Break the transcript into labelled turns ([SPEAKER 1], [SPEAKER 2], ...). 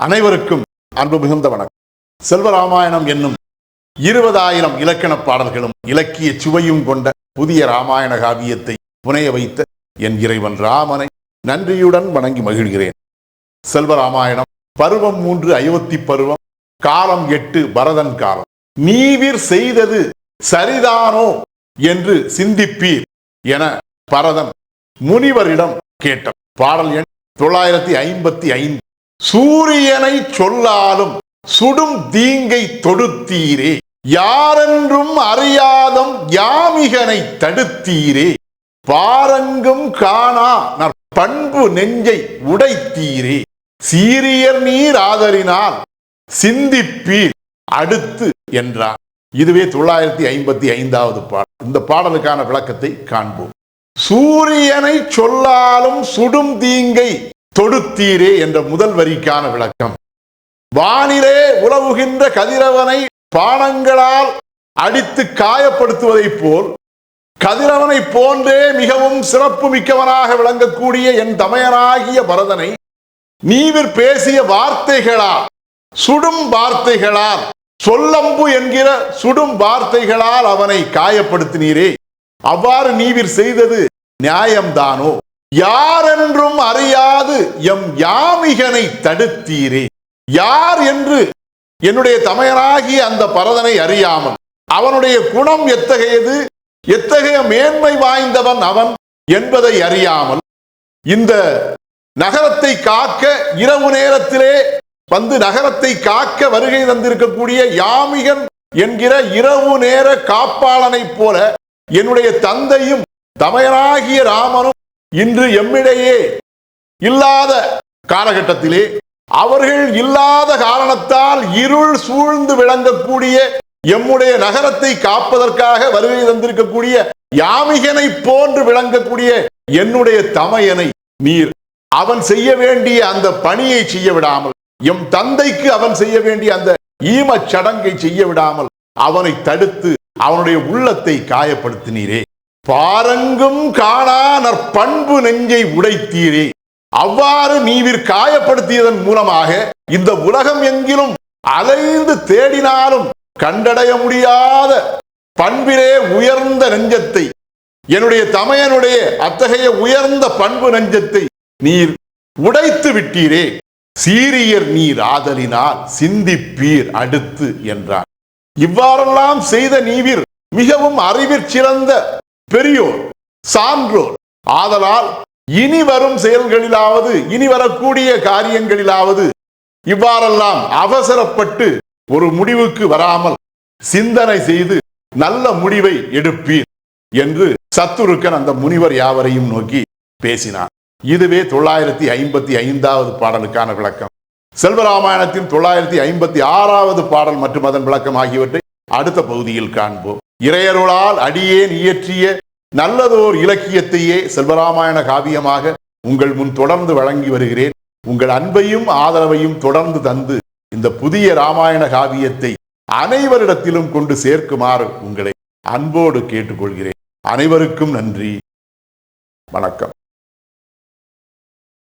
[SPEAKER 1] அனைவருக்கும் அன்பு மிகுந்த வணக்கம். செல்வராமாயணம் என்னும் 20,000 இலக்கண பாடல்களும் இலக்கிய சுவையும் கொண்ட புதிய ராமாயண காவியத்தை புனைய வைத்த என் இறைவன் ராமனை நன்றியுடன் வணங்கி மகிழ்கிறேன். செல்வராமாயணம் பருவம் 3 அயோத்தி பருவம், காலம் 8 பரதன் காலம். நீவிர் செய்தது சரிதானோ என்று சிந்திப்பீர் என பரதன் முனிவரிடம் கேட்ட பாடல் எண் 955. சூரியனை சொல்லாலும் சுடும் தீங்கை தொடுத்தீரே, யாரென்றும் அறியாதம் யாமிகனை தடுத்தீரே, பாரங்கும் காணா பண்பு நெஞ்சை உடைத்தீரே, சீரியர் நீர் ஆதரினால் சிந்திப்பீர் அடுத்து என்றார். இதுவே 955வது பாடல். இந்த பாடலுக்கான விளக்கத்தை காண்போம். சூரியனை சொல்லாலும் சுடும் தீங்கை தொடுத்தீரே என்ற முதல் வரிக்கான விளக்கம். வானிலே உலவுகின்ற கதிரவனை பானங்களால் அடித்து காயப்படுத்துவதைப் போல் கதிரவனை போன்றே மிகவும் சிறப்பு மிக்கவனாக விளங்கக்கூடிய என் தமையனாகிய பரதனை நீவிர் பேசிய வார்த்தைகளால், சுடும் வார்த்தைகளால், சொல்லம்பு என்கிற சுடும் வார்த்தைகளால் அவனை காயப்படுத்தினீரே. அவ்வாறு நீவிர் செய்தது நியாயம்தானோ? யாரென்றும் அறியாது எம் யாமிகனை தடுத்தீரே. யார் என்று என்னுடைய தமையனாகிய அந்த பரதனை அறியாமல், அவனுடைய குணம் எத்தகையது, எத்தகைய மேன்மை வாய்ந்தவன் அவன் என்பதை அறியாமல், இந்த நகரத்தை காக்க இரவு நேரத்திலே வந்து நகரத்தை காக்க வருகை தந்திருக்கக்கூடிய யாமிகன் என்கிற இரவு நேர காப்பாளனை போல என்னுடைய தந்தையும் தமையனாகிய ராமனும் இன்று எம்மிடையே இல்லாத காலகட்டத்திலே, அவர்கள் இல்லாத காரணத்தால் இருள் சூழ்ந்து விளங்கக்கூடிய எம்முடைய நகரத்தை காப்பதற்காக வருகை தந்திருக்கக்கூடிய யாமிகனை போன்று விளங்கக்கூடிய என்னுடைய தமையனை நீர் அவன் செய்ய வேண்டிய அந்த பணியை செய்ய விடாமல், எம் தந்தைக்கு அவன் செய்ய வேண்டிய அந்த ஈமச் சடங்கை செய்ய விடாமல் அவனை தடுத்து அவனுடைய உள்ளத்தை காயப்படுத்தினீரே. பாரங்கும் காணா நற்பண்பு நெஞ்சை உடைத்தீரே. அவ்வாறு நீவிர் காயப்படுத்தியதன் மூலமாக இந்த உலகம் எங்கிலும் அலைந்து தேடினாலும் கண்டடைய முடியாத பண்பிலே உயர்ந்த நெஞ்சத்தை, என்னுடைய தமையனுடைய அத்தகைய உயர்ந்த பண்பு நெஞ்சத்தை நீர் உடைத்து விட்டீரே. சீரியர் நீர் ஆதலினால் சிந்திப்பீர் அடுத்து என்றார். இவ்வாறெல்லாம் செய்த நீவிர் மிகவும் அறிவிற் சிறந்த பெரியோர், சான்றோர். ஆதலால் இனி வரும் செயல்களிலாவது, இனி வரக்கூடிய காரியங்களிலாவது இவ்வாறெல்லாம் அவசரப்பட்டு ஒரு முடிவுக்கு வராமல் சிந்தனை செய்து நல்ல முடிவை எடுப்பீர் என்று சத்துருக்கன் அந்த முனிவர் யாவரையும் நோக்கி பேசினார். இதுவே 955வது பாடலுக்கான விளக்கம். செல்வராமாயணத்தின் 956வது பாடல் மற்றும் அதன் விளக்கம் ஆகியவற்றை அடுத்த பகுதியில் காண்போம். இறையருளால் அடியேன் இயற்றிய நல்லதோர் இலக்கியத்தையே செல்வராமாயண காவியமாக உங்கள் முன் தொடர்ந்து வழங்கி வருகிறேன். உங்கள் அன்பையும் ஆதரவையும் தொடர்ந்து தந்து இந்த புதிய ராமாயண காவியத்தை அனைவரிடத்திலும் கொண்டு சேர்க்குமாறு உங்களை அன்போடு கேட்டுக்கொள்கிறேன். அனைவருக்கும் நன்றி. வணக்கம்.